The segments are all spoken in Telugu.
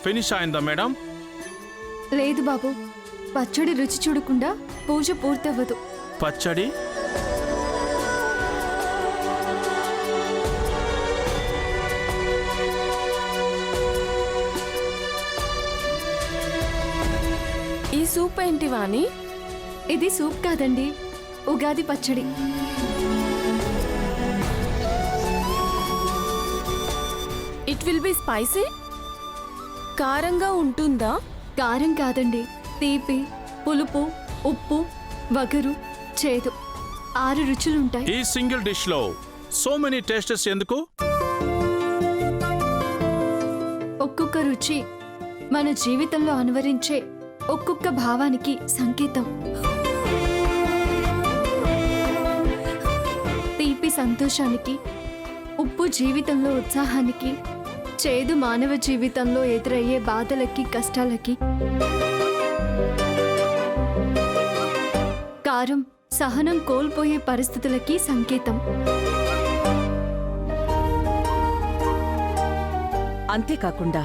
ఫినిష్ అయిందా మేడం? లేదు బాబు, పచ్చడి రుచి చూడకుండా పూజ పూర్తవ్వదు. పచ్చడి ఈ సూప్ ఏంటి వాణి? ఇది సూప్ కాదండి, ఉగాది పచ్చడి. It will be spicy. కారంగా ఉంటుందా? కారం కాదండి, తీపి, పులుపు, ఉప్పు, వగరు, చేదు 6 రుచులుంటాయి. ఈ సింగిల్ డిష్ లో సో మెనీ టేస్టెస్ ఎందుకు? ఒక్కొక్క రుచి మన జీవితంలో అనువరించే ఒక్కొక్క భావానికి సంకేతం. తీపి సంతోషానికి, ఉప్పు జీవితంలో ఉత్సాహానికి, చేదు మానవ జీవితంలో ఎదురయ్యే బాధలకి, కష్టాలకి, కారం సహనం కోల్పోయే పరిస్థితులకి సంకేతం. అంతేకాకుండా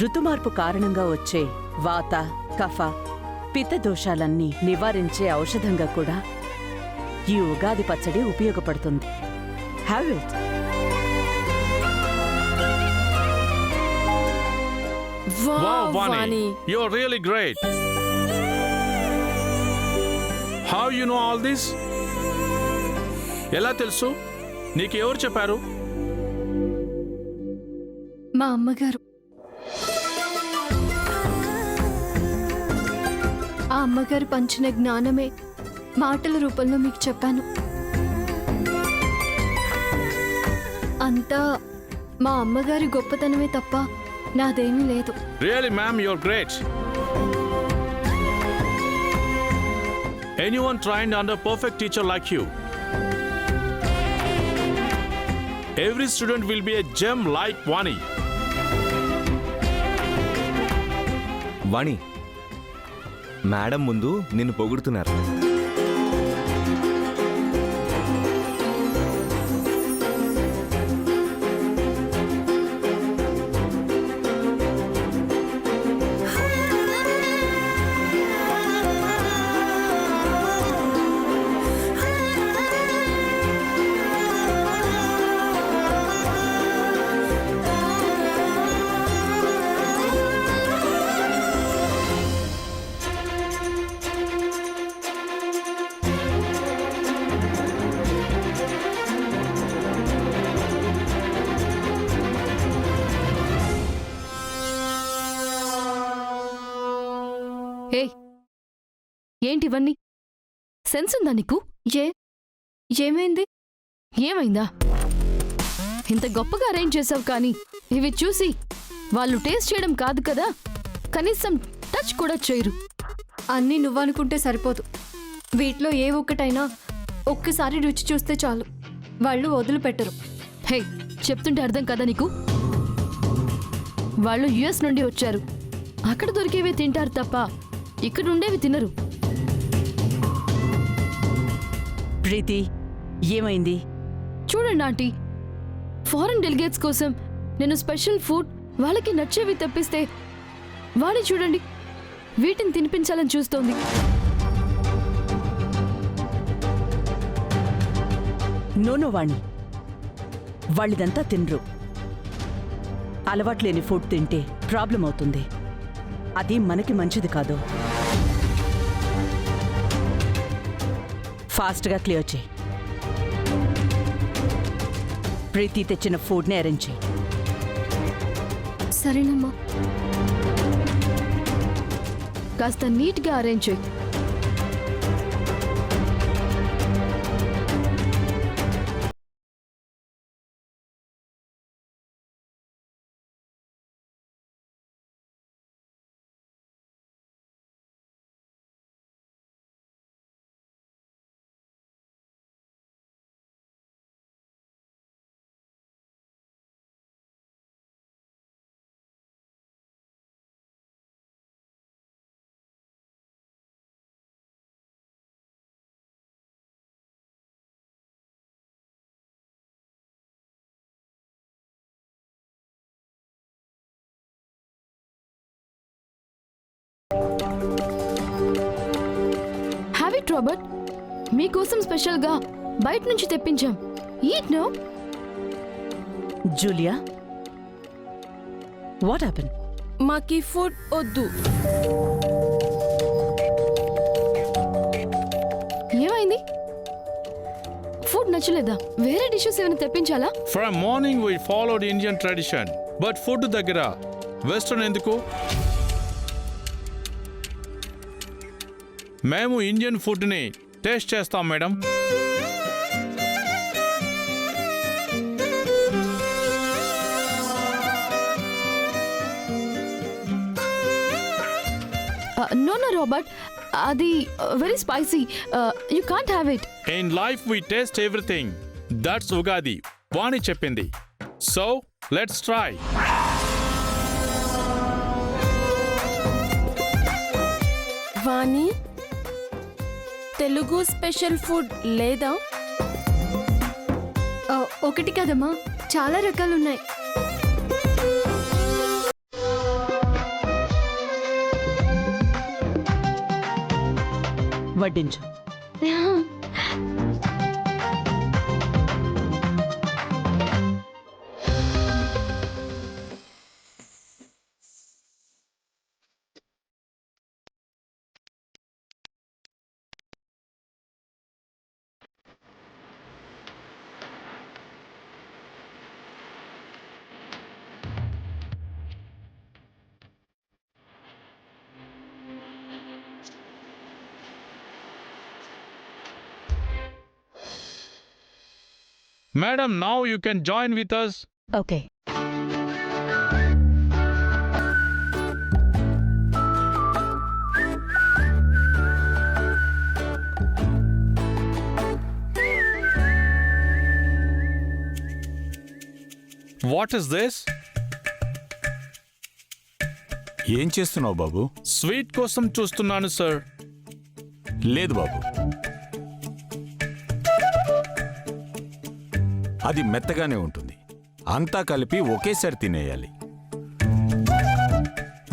ఋతుమార్పు కారణంగా వచ్చే వాత, కఫ, పిత్త దోషాలన్నీ నివారించే ఔషధంగా కూడా ఈ ఉగాది పచ్చడి ఉపయోగపడుతుంది. Have it. Wow, Vani, you're really great. How you know all this? ఎలా తెలుసు? నీకు ఎవరు చెప్పారు? మా అమ్మగారు. ఆ అమ్మగారు పంచిన జ్ఞానమే మాటల రూపంలో మీకు చెప్పాను. అంతా మా అమ్మగారి గొప్పతనమే తప్ప నాదేమీ లేదు. Really, ma'am, you're great. Anyone trained under perfect teacher like you? Every student will be a gem like Vani. Vani, madam ముందు నిన్ను పొగుడుతున్నారు. ఏ ఏంటివన్నీ? సెన్స్ ఉందా నీకు? ఏమైంది? ఏమైందా? ఇంత గొప్పగా అరేంజ్ చేసావు కానీ ఇవి చూసి వాళ్ళు టేస్ట్ చేయడం కాదు కదా, కనీసం టచ్ కూడా చేయరు. అన్నీ నువ్వనుకుంటే సరిపోదు. వీటిలో ఏ ఒక్కటైనా ఒక్కసారి రుచి చూస్తే చాలు, వాళ్ళు వదిలిపెట్టరు. హే, చెప్తుంటే అర్థం కదా నీకు? వాళ్ళు యుఎస్ నుండి వచ్చారు. అక్కడ దొరికేవే తింటారు తప్ప ఇక్కడ ఉండేవి తినరు. ప్రీతి, ఏమైంది? చూడండి ఆంటీ, ఫారెన్ డెలిగేట్స్ కోసం నేను స్పెషల్ ఫుడ్ వాళ్ళకి నచ్చేవి తెప్పిస్తే వాడిని చూడండి వీటిని తినిపించాలని చూస్తోంది. నోనో వాణి, వాళ్ళిదంతా తినరు. అలవాట్లేని ఫుడ్ తింటే ప్రాబ్లం అవుతుంది. అది మనకి మంచిది కాదు. ఫాస్ట్గా క్లియర్ చేయి. ప్రీతి తెచ్చిన ఫుడ్ని అరేంజ్ చేయి. సరేనమ్మా. కాస్త నీట్గా అరేంజ్ చేయి. Correct Robert. మీకోసం స్పెషల్గా బయట నుంచి తెప్పించాం. Eat no. Julia, what happen? మాకీ ఫుడ్ వద్దు. ఏమైంది? ఫుడ్ నచ్చలేదా? వేరే డిషెస్ ఏమైనా తెప్పించాలా? From morning we followed Indian tradition. But food దగ్గర వెస్టర్న్ ఎందుకు? మేము ఇండియన్ ఫుడ్ని టేస్ట్ చేస్తాం మేడం. నో నో రాబర్ట్, అది very spicy. You can't have it. In life we taste everything. That's Ugadi. Vani చెప్పింది. So let's try. Vani, Telugu special food లేదా? ఒకటి కదమ్మా, చాలా రకాలు ఉన్నాయి. వడ్డించు. Madam, now you can join with us. Okay. What is this? ఏం చేస్తున్నావు బాబు? స్వీట్ కోసం చూస్తున్నాను సార్. లేదు బాబు, అది మెత్తగానే ఉంటుంది. అంతా కలిపి ఒకేసారి తినేయాలి.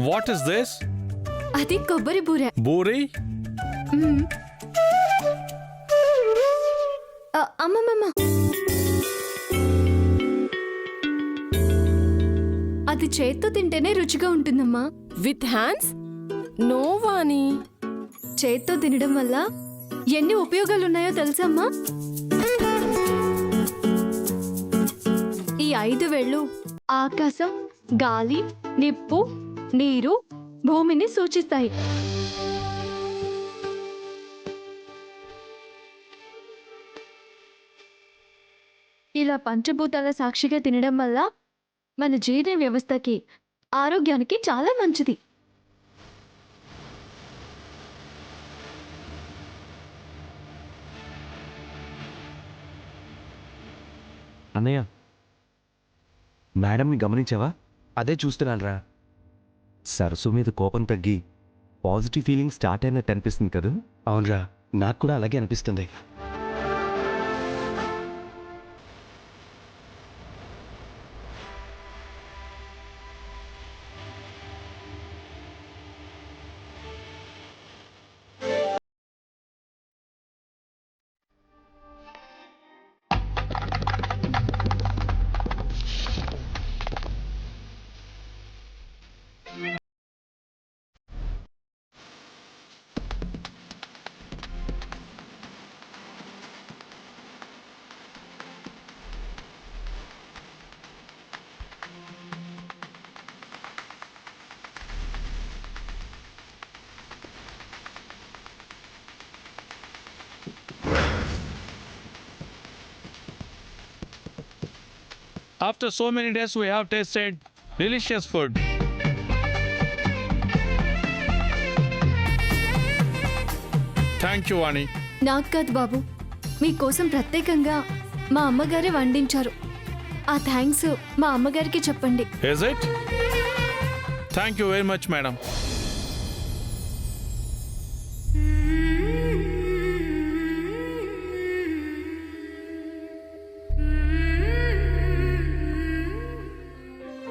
What is this? అది కొబ్బరి బూరె. బూరి? అమ్మమ్మమ్మ, అది చేత్తో తింటేనే రుచిగా ఉంటుందమ్మా. With hands? నో వాణి. చేత్తో తినడం వల్ల ఎన్ని ఉపయోగాలున్నాయో తెలుసమ్మా? ఈ 5 వేళ్ళు ఆకాశం, గాలి, నిప్పు, నీరు, భూమిని సూచిస్తాయి. ఇలా పంచభూతాల సాక్షిగా తినడం వల్ల మన జీర్ణ వ్యవస్థకి, ఆరోగ్యానికి చాలా మంచిది. అన్నయ్య, మేడంని గమనించావా? అదే చూస్తున్నాను రా. సరస్సు మీద కోపం తగ్గి పాజిటివ్ ఫీలింగ్ స్టార్ట్ అయినట్టు అనిపిస్తుంది కదా? అవునరా, నాకు కూడా అలాగే అనిపిస్తుంది. After so many days we have tasted delicious food. Thank you, Vani. నాకు కాదు బాబు, మీకోసం ప్రత్యేకంగా మా అమ్మగారే వండించారు. ఆ థ్యాంక్స్ మా అమ్మగారికి చెప్పండి. Is it? Thank you very much, madam.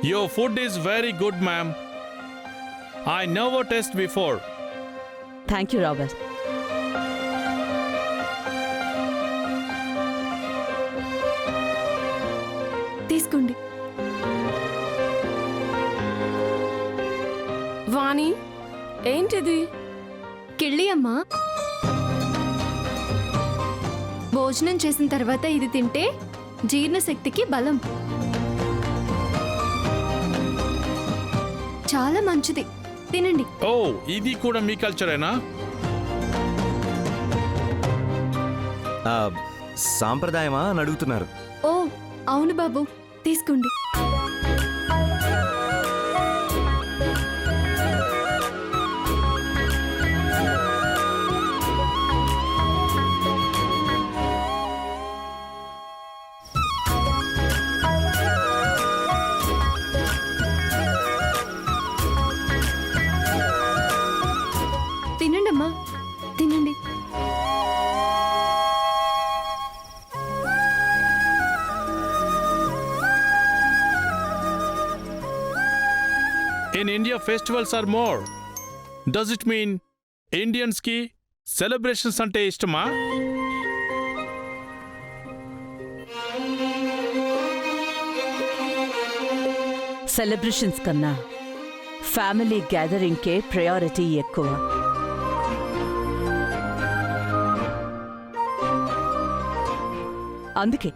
Your food is very good, ma'am. I never tasted before. Thank you Robert. తీసుకోండి. వాణి ఏంటిది? కిళ్ళి అమ్మా. భోజనం చేసిన తర్వాత ఇది తింటే జీర్ణశక్తికి బలం. చాలా మంచిది, తినండి. ఓ ఇది కూడా మీ కల్చరేనా? సాంప్రదాయమా అని అడుగుతున్నారు. ఓ అవును బాబు, తీసుకోండి. తినండి అమ్మా, తినండి. In India, festivals are more. Does it mean Indians ki celebrations ante ishtama? Celebrations కన్నా ఫ్యామిలీ గ్యాదరింగ్కే ప్రయారిటీ ఎక్కువ. అందుకే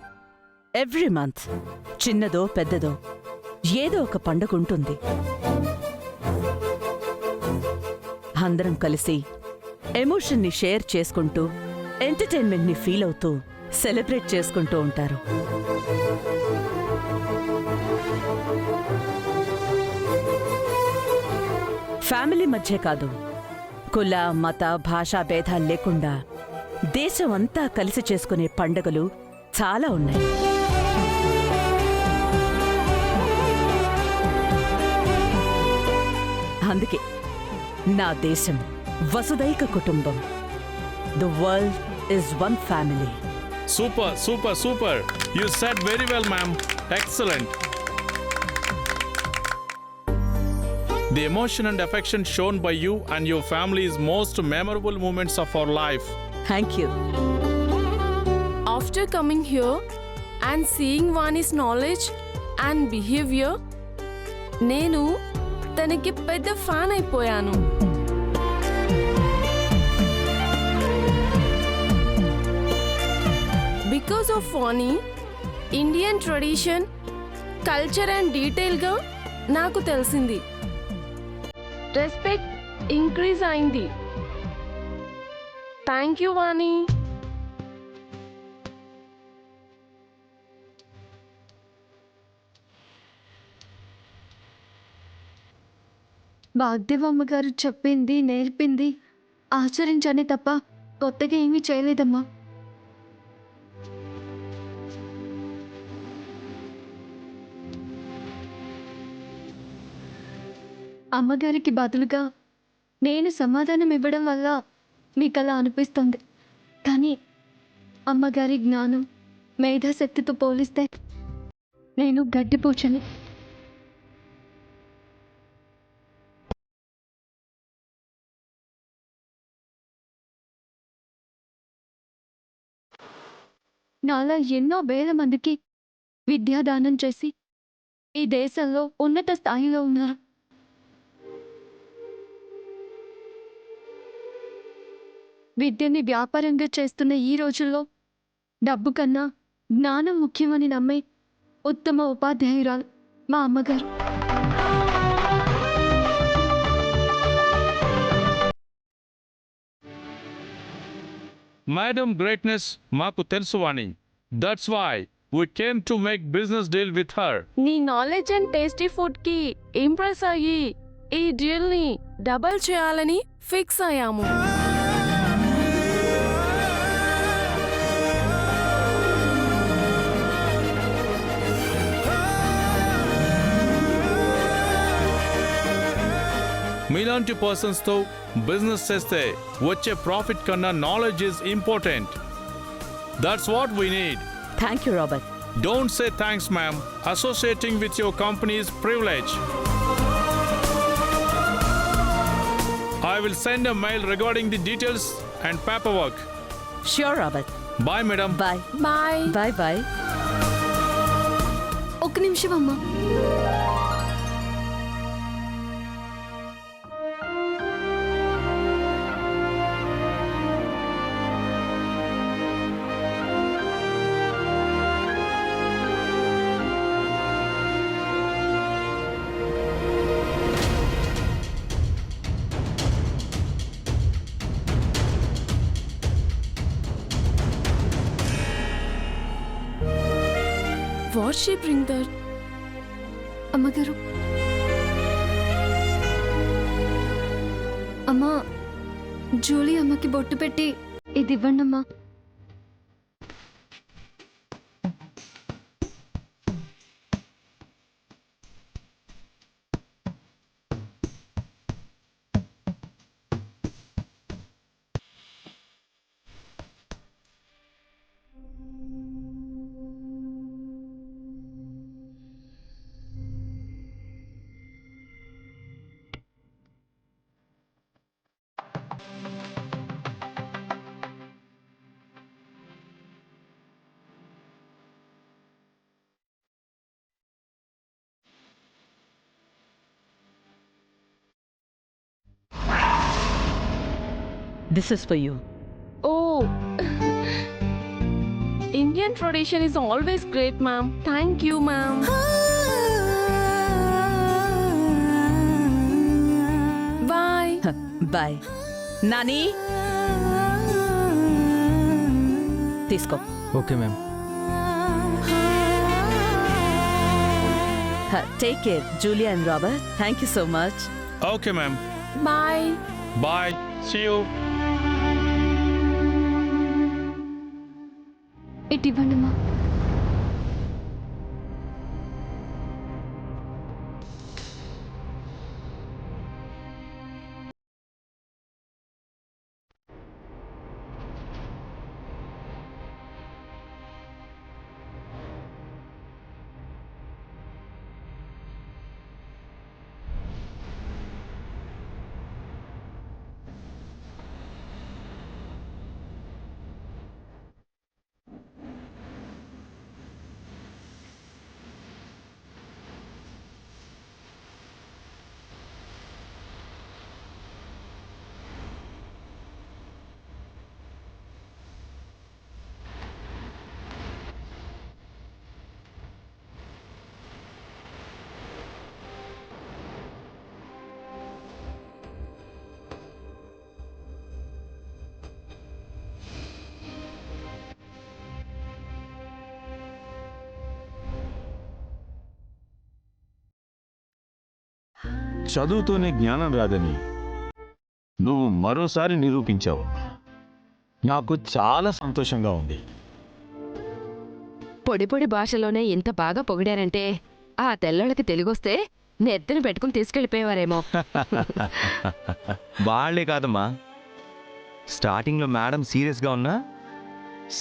ఎవ్రీ మంత్ చిన్నదో పెద్దదో ఏదో ఒక పండుగ ఉంటుంది. అందరం కలిసి ఎమోషన్ని షేర్ చేసుకుంటూ ఎంటర్టైన్మెంట్ని ఫీల్ అవుతూ సెలబ్రేట్ చేసుకుంటూ ఉంటారు. ఫ్యామిలీ మధ్య కాదు, కుల మత భాషా భేదాలు లేకుండా దేశం అంతా కలిసి చేసుకునే పండుగలు చాలా ఉన్నాయి. అందుకే నా దేశం వసుదైక కుటుంబం. The world is one family. Super, super, super. You said very well, ma'am. Excellent. The emotion and affection shown by you and your family is most memorable moments of our life. Thank you. After coming here and seeing Vani's knowledge and behavior, నేను తనకి పెద్ద ఫ్యాన్ అయిపోయాను. Because of Vani Indian tradition, culture and డీటెయిల్గా నాకు తెలిసింది. రెస్పెక్ట్ ఇంక్రీజ్ అయింది. థ్యాంక్ యూ వాణి. వాగ్దేవమ్మ గారు చెప్పింది నేర్పింది ఆచరించానే తప్ప కొత్తగా ఏమీ చేయలేదమ్మా. అమ్మగారికి బదులుగా నేను సమాధానం ఇవ్వడం వల్ల మీకు అలా అనిపిస్తుంది. కానీ అమ్మగారి జ్ఞానం మేధాశక్తితో పోలిస్తే నేను గడ్డిపూచని. నాలా ఎన్నో వేల మందికి విద్యాదానం చేసి ఈ దేశంలో ఉన్నత స్థాయిలో ఉన్నారు. విద్యని వ్యాపారంగా చేస్తున్న ఈ రోజుల్లో డబ్బు కన్నా జ్ఞానం ముఖ్యమని నమ్మే ఉత్తమ ఉపాధ్యాయురాలు మా అమ్మగారు. Madam Greatness మాకు తెలుసు వాణి. That's why we came to make business deal with her. నీ నాలెడ్జ్ అండ్ టేస్టీ ఫుడ్కి ఇంప్రెస్ అయ్యి ఈ డీల్ని డబల్ చేయాలని ఫిక్స్ అయ్యాము. మీలాంటి పర్సన్స్తో బిజినెస్ చేస్తే వచ్చే ప్రాఫిట్ కన్నా knowledge is important. That's what we need. Thank you Robert. Don't say thanks, ma'am. Associating with your company is privilege. I will send a mail regarding the details and paperwork. Sure Robert. Bye, madam. Bye bye. Bye bye. నిమిషం అమ్మా. What she bring that? అమ్మగారు, అమ్మా, జూలీ అమ్మకి బొట్టు పెట్టి ఇది ఇవ్వండి అమ్మా. This is for you. Oh, Indian tradition is always great, ma'am. Thank you, ma'am. Bye. Bye. Nani, తీసుకో. Okay ma'am. Take care Julia and Robert. Thank you so much. Okay, ma'am. Bye. Bye. See you. ఇటు ఇవ్వండి అమ్మా. చదువుతోనే జ్ఞానం రాదని నువ్వు మరోసారి నిరూపించావు. నాకు చాలా సంతోషంగా ఉంది. పొడి పొడి భాషలోనే ఇంత బాగా పొగిడారంటే ఆ తెల్లోళ్ళకి తెలుగొస్తే నెత్తిన పెట్టుకుని తీసుకెళ్ళిపోయేవారేమో. వాళ్ళే కాదమ్మా, స్టార్టింగ్లో మేడం సీరియస్గా ఉన్నా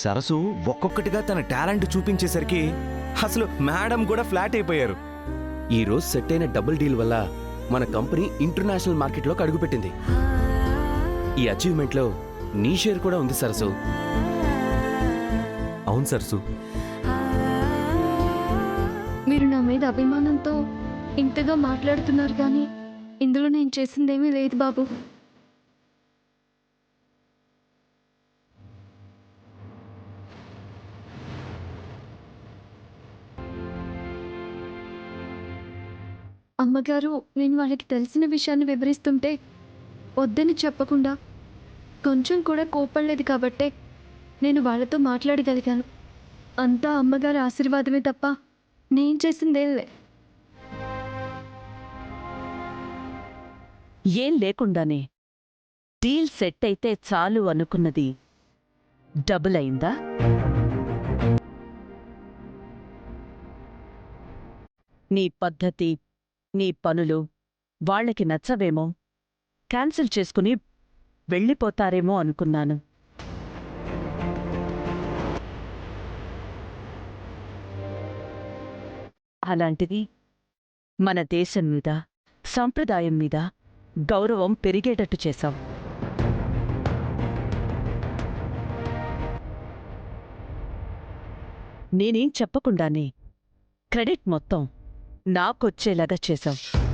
సరసు ఒక్కొక్కటిగా తన టాలెంట్ చూపించేసరికి అసలు మేడం కూడా ఫ్లాట్ అయిపోయారు. ఈ రోజు సెట్ అయిన డబుల్ డీల్ వల్ల మన కంపెనీ ఇంటర్నేషనల్ మార్కెట్లోకి అడుగుపెట్టింది. ఈ అచీవ్మెంట్లో నీ షేర్ కూడా ఉంది సరసు. అవును సరసు. మీరు నా మీద అభిమానంతో ఇంతగా మాట్లాడుతున్నారు కానీ ఇందులో నేను చేసిందేమీ లేదు బాబు. అమ్మగారు, నేను వాళ్ళకి తెలిసిన విషయాన్ని వివరిస్తుంటే వద్దని చెప్పకుండా కొంచెం కూడా కోపడలేదు కాబట్టే నేను వాళ్ళతో మాట్లాడగలిగాను. అంతా అమ్మగారి ఆశీర్వాదమే తప్ప నేను చేసిందేలే. ఏం లేకుండానే డీల్ సెట్ అయితే చాలు అనుకున్నది డబుల్ అయిందా? నీ పద్ధతి, నీ పనులు వాళ్ళకి నచ్చవేమో, క్యాన్సిల్ చేసుకుని వెళ్ళిపోతారేమో అనుకున్నాను. అలాంటిది మన దేశం మీద, సంప్రదాయం మీద గౌరవం పెరిగేటట్టు చేశాం. నేనేం చెప్పకుండానే క్రెడిట్ మొత్తం నాకొచ్చేలాగా చేశావు.